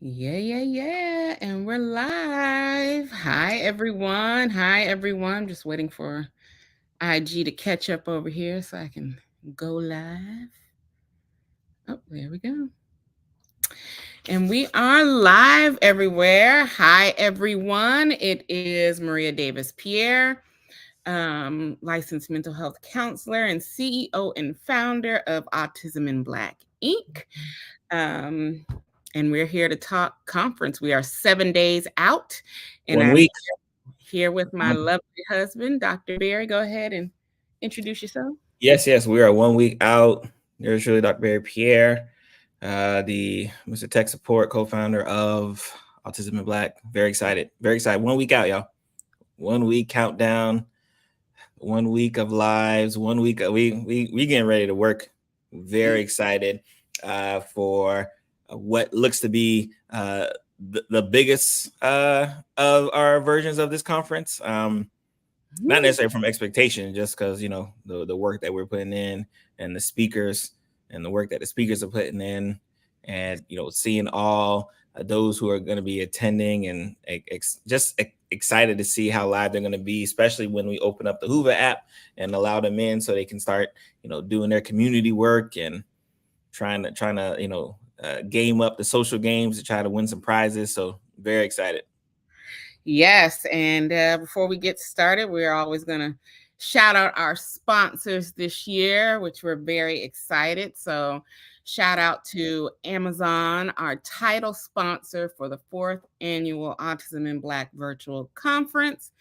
Yeah. And we're live. Hi, everyone. Hi, everyone. Just waiting for IG to catch up over here so I can go live. Oh, there we go. And we are live everywhere. Hi, everyone. It is Maria Davis Pierre, licensed mental health counselor and CEO and founder of Autism in Black Inc. Um, and we're here to talk conference. We are 7 days out, and One I'm week. here with my lovely husband, Dr. Barry. Go ahead and introduce yourself. Yes. We are 1 week out. There's really Dr. Barry Pierre, the Mr. Tech Support co-founder of Autism in Black. Very excited. Very excited. 1 week out, y'all. 1 week countdown. 1 week of lives. 1 week. We getting ready to work. Very excited for what looks to be the biggest of our versions of this conference. Not necessarily from expectation, just because the work that we're putting in and the speakers and the work that the speakers are putting in, and seeing all those who are going to be attending, and excited to see how live they're going to be, especially when we open up the Hoover app and allow them in so they can start doing their community work and trying to game up the social games to try to win some prizes. So very excited. Yes, and before we get started, we're always going to shout out our sponsors this year, which we're very excited. So shout out to Amazon, our title sponsor for the 4th annual Autism in Black virtual conference.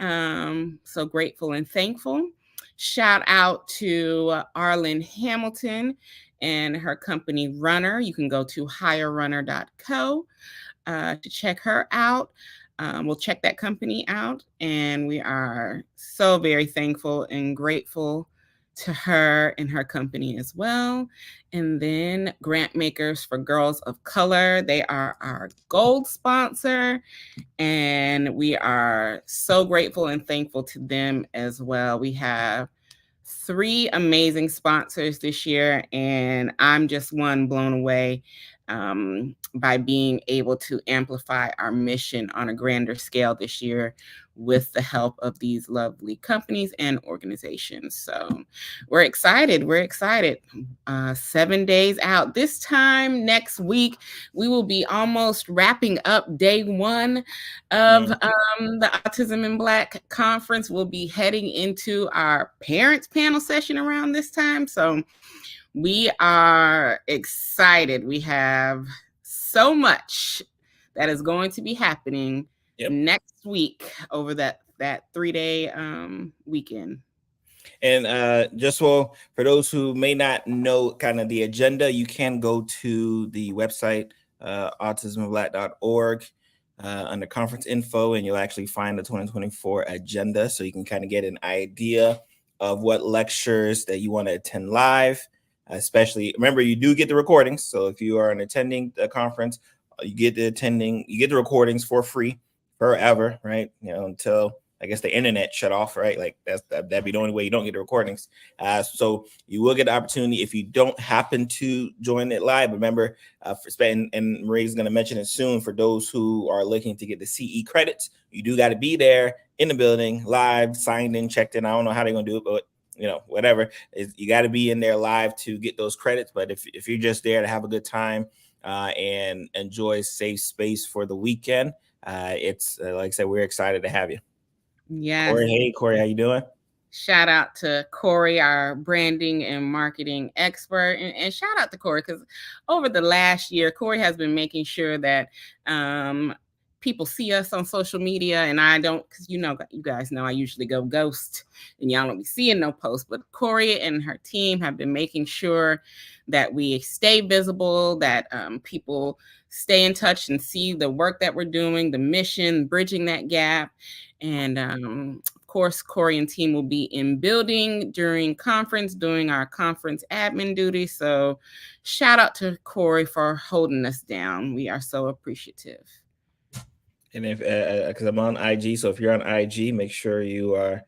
So grateful and thankful. Shout out to Arlen Hamilton and her company Runner. You can go to higherrunner.co to check her out. We'll check that company out, and we are so very thankful and grateful to her and her company as well. And then Grant Makers for Girls of Color, they are our gold sponsor, and we are so grateful and thankful to them as well. We have 3 amazing sponsors this year, and I'm just blown away by being able to amplify our mission on a grander scale this year with the help of these lovely companies and organizations. So we're excited. 7 days out. This time next week, we will be almost wrapping up day 1 of the Autism in Black conference. We'll be heading into our parents panel session around this time. So we are excited. We have so much that is going to be happening next week over that 3-day weekend. And just for those who may not know kind of the agenda, you can go to the website, autismblack.org, under conference info, and you'll actually find the 2024 agenda. So you can kind of get an idea of what lectures that you want to attend live. Especially, remember, you do get the recordings. So if you are attending the conference, you get the recordings for free forever, right? Until I guess the internet shut off, right? Like that'd be the only way you don't get the recordings. So you will get the opportunity if you don't happen to join it live. Remember, and Marie's going to mention it soon, for those who are looking to get the CE credits, you do got to be there in the building, live, signed in, checked in. I don't know how they're going to do it, but whatever, you got to be in there live to get those credits. But if you're just there to have a good time and enjoy safe space for the weekend, it's like I said, we're excited to have you. Yes. Corey, hey Corey, how you doing? Shout out to Corey, our branding and marketing expert, and shout out to Corey, because over the last year, Corey has been making sure that people see us on social media. And I don't, because you guys know I usually go ghost and y'all don't be seeing no posts, but Corey and her team have been making sure that we stay visible, that people stay in touch and see the work that we're doing, the mission, bridging that gap. And of course, Corey and team will be in building during conference, doing our conference admin duty. So shout out to Corey for holding us down. We are so appreciative. And if because I'm on IG, so if you're on IG, make sure you are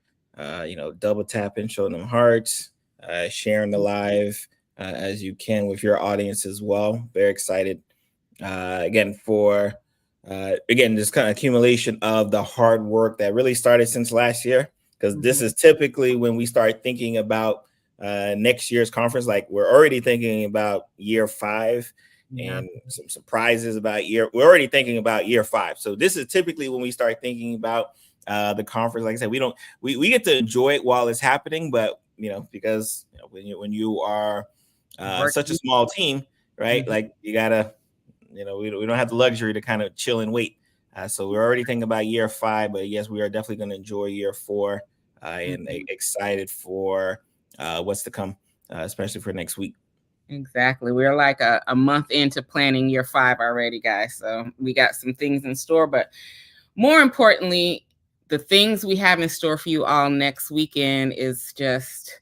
double tapping, showing them hearts, sharing the live as you can with your audience as well. Very excited again, for again, this kind of accumulation of the hard work that really started since last year, because this is typically when we start thinking about next year's conference. Like, we're already thinking about year 5 Yeah. and some surprises about we're already thinking about year 5. So this is typically when we start thinking about the conference. Like I said, we get to enjoy it while it's happening, but because when you are such a Working. small team, right? Mhm. Like, you gotta, we don't have the luxury to kind of chill and wait. So we're already thinking about year 5, but yes, we are definitely going to enjoy year 4, and Mhm. excited for what's to come, especially for next week. Exactly. We're like a month into planning year 5 already, guys. So we got some things in store, but more importantly, the things we have in store for you all next weekend is just,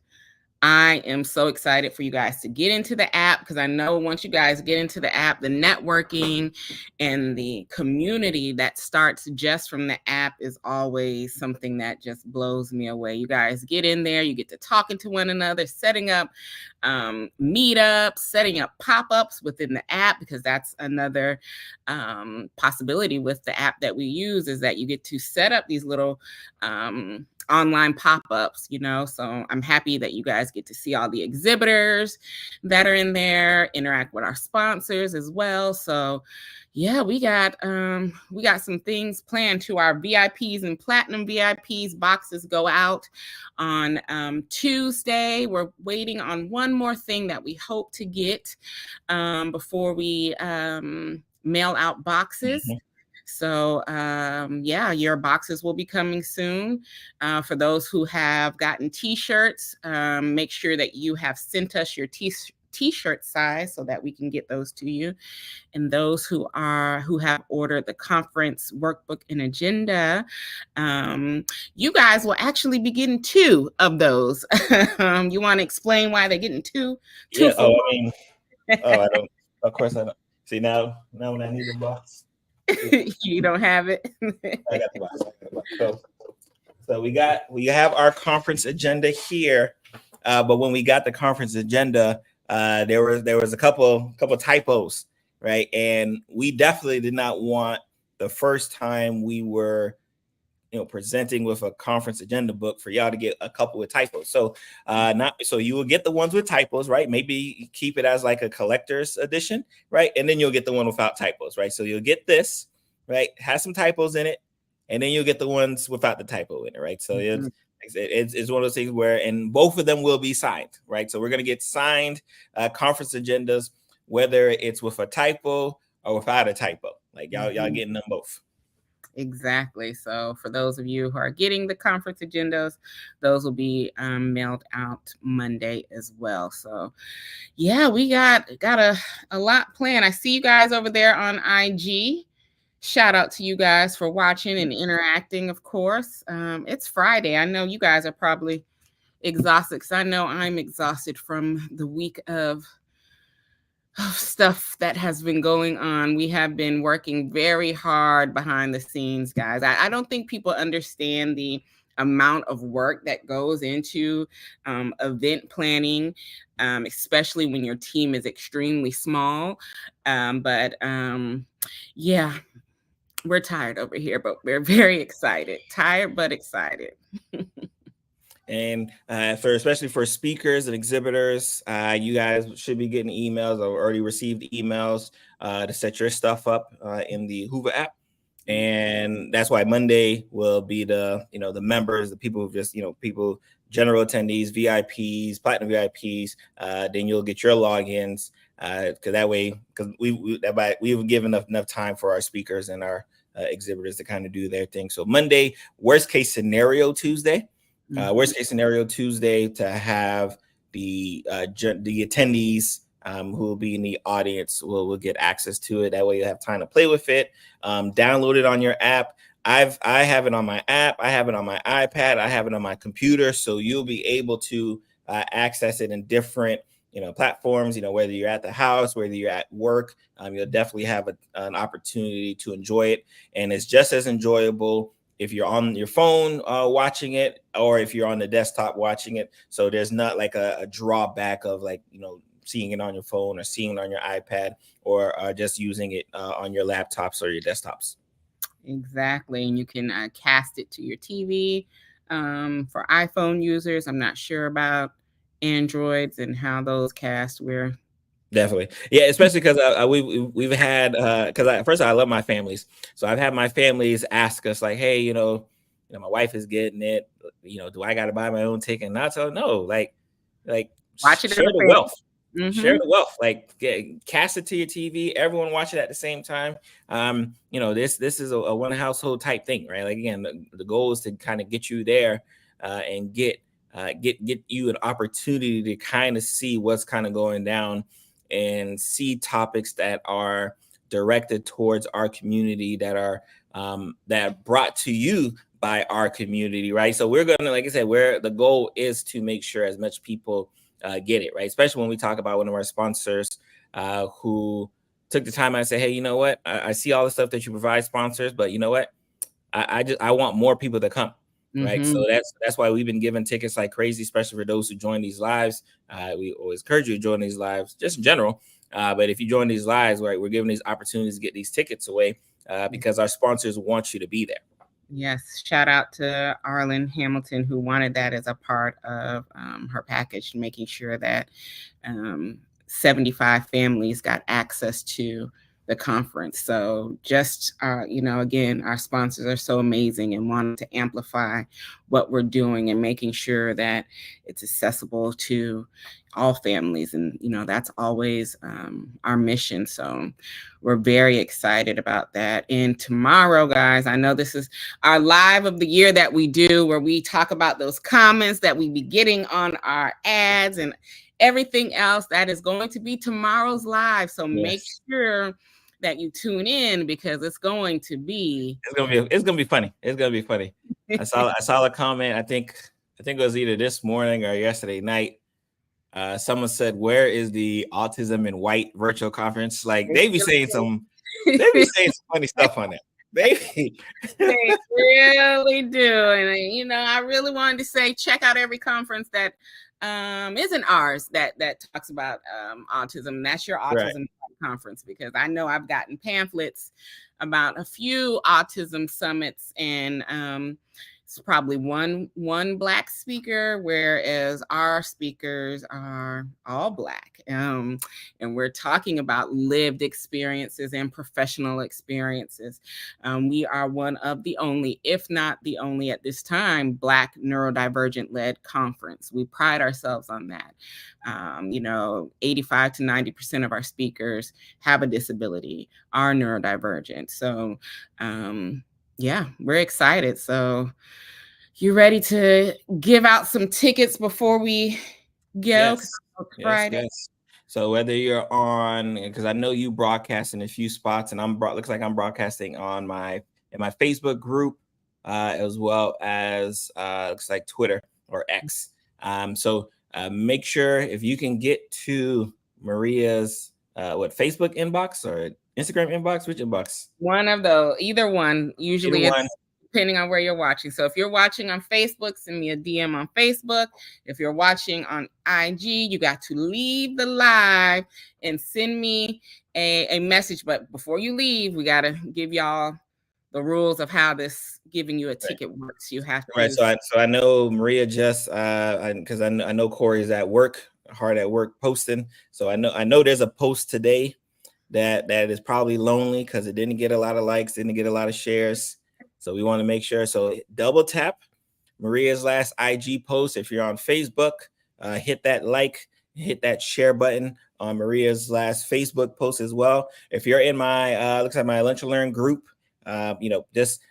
I am so excited for you guys to get into the app, because I know once you guys get into the app, the networking and the community that starts just from the app is always something that just blows me away. You guys get in there, you get to talking to one another, setting up meetups, setting up pop-ups within the app, because that's another possibility with the app that we use, is that you get to set up these little online pop-ups, so I'm happy that you guys get to see all the exhibitors that are in there, interact with our sponsors as well. So yeah, we got some things planned. To our VIPs and platinum VIPs, boxes go out on Tuesday. We're waiting on one more thing that we hope to get before we mail out boxes. Mhm. So yeah, your boxes will be coming soon. For those who have gotten t-shirts, make sure that you have sent us your t-shirt size so that we can get those to you. And those who have ordered the conference workbook and agenda, you guys will actually be getting 2 of those. You want to explain why they're getting two Yeah. for Oh, I one? mean, oh, I don't. Of course, I don't. See, now when I need the box, see, You don't have it. I got the box. I got the box. So we have our conference agenda here, but when we got the conference agenda, there was a couple typos, right? And we definitely did not want the first time we were presenting with a conference agenda book for y'all to get a couple of typos. So not so you will get the ones with typos, right? Maybe keep it as like a collector's edition, right? And then you'll get the one without typos, right? So you'll get this, right? Has some typos in it, and then you'll get the ones without the typo in it, right? So Mhm. it's one of those things where, and both of them will be signed, right? So we're gonna get signed conference agendas, whether it's with a typo or without a typo. Like, y'all Mhm. getting them both. Exactly. So for those of you who are getting the conference agendas, those will be mailed out Monday as well. So yeah, we got a lot planned. I see you guys over there on IG. Shout out to you guys for watching and interacting, of course. It's Friday. I know you guys are probably exhausted, because I know I'm exhausted from the week of stuff that has been going on. We have been working very hard behind the scenes, guys. I don't think people understand the amount of work that goes into event planning, especially when your team is extremely small. But yeah, we're tired over here, but we're very excited. Tired, but excited. And for especially for speakers and exhibitors, you guys should be getting emails or already received emails to set your stuff up in the Hoover app. And that's why Monday will be the members, the people who just people, general attendees, VIPs, platinum VIPs. Then you'll get your logins, because that way, because we've given enough time for our speakers and our exhibitors to kind of do their thing. So Monday, worst case scenario Tuesday. Worst case scenario Tuesday, to have the attendees who will be in the audience will get access to it. That way you have time to play with it. Download it on your app. I have it on my app. I have it on my iPad. I have it on my computer. So you'll be able to access it in different platforms. Whether you're at the house, whether you're at work, you'll definitely have an opportunity to enjoy it, and it's just as enjoyable if you're on your phone watching it, or if you're on the desktop watching it. So there's not like a drawback of, like, seeing it on your phone or seeing it on your iPad or just using it on your laptops or your desktops. Exactly. And you can cast it to your TV. For iPhone users, I'm not sure about Androids and how those cast. We're Definitely, yeah. Especially because we've had because first of all, I love my families, so I've had my families ask us like, hey, my wife is getting it. Do I got to buy my own ticket? And I tell them, no, like watch it as share a the family. wealth. Share Mm-hmm. the wealth, like cast it to your TV. Everyone watch it at the same time. This is a one household type thing, right? Like again, the goal is to kind of get you there and get you an opportunity to kind of see what's kind of going down and see topics that are directed towards our community that brought to you by our community, right? So we're gonna, like I said, where the goal is to make sure as much people get it, right? Especially when we talk about one of our sponsors who took the time and say, hey, you know what? I see all the stuff that you provide sponsors, but you know what? I want more people to come. Right. Mm-hmm. So that's why we've been giving tickets like crazy, especially for those who join these lives. We always encourage you to join these lives just in general. But if you join these lives, right, we're giving these opportunities to get these tickets away because our sponsors want you to be there. Yes, shout out to Arlen Hamilton, who wanted that as a part of her package, making sure that um, 75 families got access to the conference. So just, again, our sponsors are so amazing and wanting to amplify what we're doing and making sure that it's accessible to all families. And, that's always our mission. So we're very excited about that. And tomorrow, guys, I know this is our live of the year that we do, where we talk about those comments that we be getting on our ads and everything else. That is going to be tomorrow's live. So make sure that you tune in because it's going to be funny. It's gonna be funny. I saw a comment. I think it was either this morning or yesterday night. Someone said, "Where is the Autism in White virtual conference?" Like they be saying some funny stuff on it. They really do. And I really wanted to say check out every conference that isn't ours that talks about autism. That's your autism Right. conference, because I know I've gotten pamphlets about a few autism summits, and it's probably one Black speaker, whereas our speakers are all Black. And we're talking about lived experiences and professional experiences. We are one of the only, if not the only at this time, Black neurodivergent-led conference. We pride ourselves on that. 85 to 90% of our speakers have a disability, are neurodivergent. So, yeah, we're excited. So, you ready to give out some tickets before we go? Yes. Friday. Yes. So whether you're on, because I know you broadcast in a few spots, and looks like I'm broadcasting in my Facebook group, as well as looks like Twitter or X. So make sure if you can get to Maria's Facebook inbox or Instagram inbox, which inbox? One of those, either one. Usually Either one. it's depending on where you're watching. So if you're watching on Facebook, send me a DM on Facebook. If you're watching on IG, you got to leave the live and send me a message. But before you leave, we got to give y'all the rules of how this giving you a ticket works. You have to. Right. So I know Maria just because I know Corey's at work, hard at work posting. So I know there's a post today that is probably lonely because it didn't get a lot of likes, didn't get a lot of shares. So we want to make sure. So double tap Maria's last IG post. If you're on Facebook, hit that like, hit that share button on Maria's last Facebook post as well. If you're in my looks like my Lunch and Learn group, just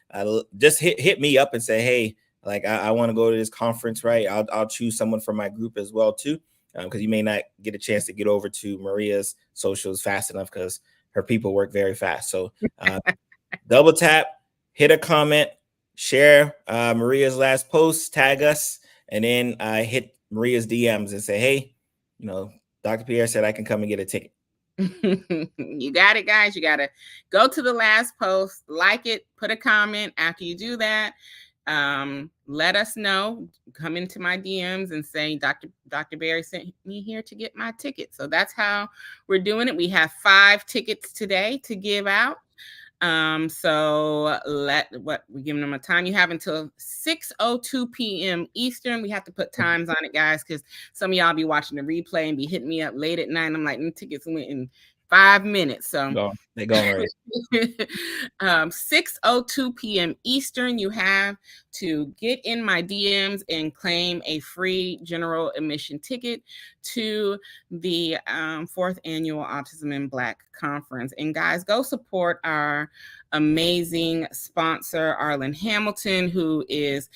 hit me up and say, hey, like I want to go to this conference, right? I'll choose someone from my group as well too, because you may not get a chance to get over to Maria's socials fast enough because her people work very fast. So double tap, hit a comment, share Maria's last post, tag us, and then hit Maria's DMs and say, hey, Dr. Pierre said I can come and get a ticket. You got it, guys. You got to go to the last post, like it, put a comment. After you do that, let us know. Come into my DMs and say, Dr. Barry sent me here to get my ticket. So that's how we're doing it. We have 5 tickets today to give out. So we're giving them a time. You have until 6:02 p.m. Eastern. We have to put times on it, guys, because some of y'all be watching the replay and be hitting me up late at night. And I'm like, tickets went in 5 minutes. So They going right. 6:02 p.m. Eastern, you have to get in my DMs and claim a free general admission ticket to the 4th annual Autism in Black conference. And guys, go support our amazing sponsor, Arlen Hamilton, who is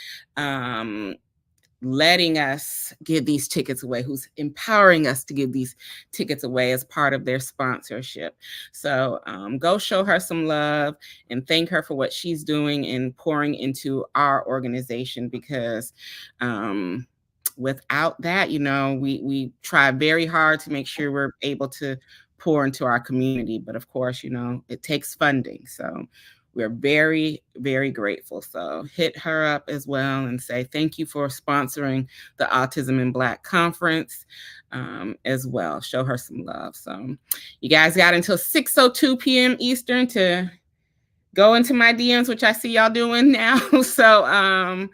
letting us give these tickets away, who's empowering us to give these tickets away as part of their sponsorship. So go show her some love and thank her for what she's doing and pouring into our organization, because without that, we try very hard to make sure we're able to pour into our community. But of course, it takes funding. So we're very, very grateful. So hit her up as well and say thank you for sponsoring the Autism in Black conference as well. Show her some love. So you guys got until 6:02 p.m. Eastern to go into my DMs, which I see y'all doing now. So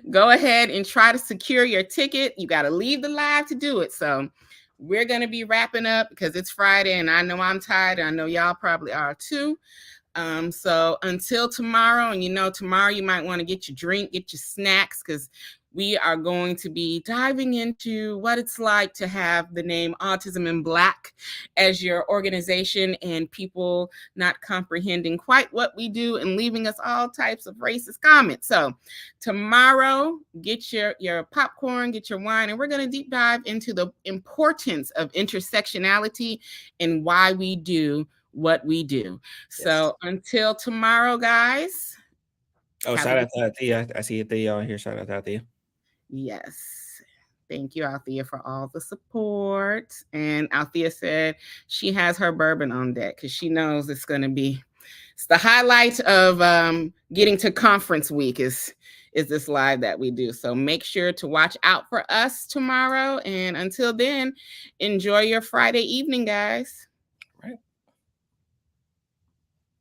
go ahead and try to secure your ticket. You got to leave the live to do it. So we're going to be wrapping up because it's Friday and I know I'm tired. And I know y'all probably are too. So until tomorrow, and tomorrow you might want to get your drink, get your snacks, because we are going to be diving into what it's like to have the name Autism in Black as your organization and people not comprehending quite what we do and leaving us all types of racist comments. So tomorrow, get your popcorn, get your wine, and we're going to deep dive into the importance of intersectionality and why we do what we do. So until tomorrow, guys. Oh, shout out to Althea. I see Althea on here. Shout out to Althea. Yes. Thank you, Althea, for all the support. And Althea said she has her bourbon on deck because she knows it's the highlight of getting to conference week is this live that we do. So make sure to watch out for us tomorrow. And until then, enjoy your Friday evening, guys.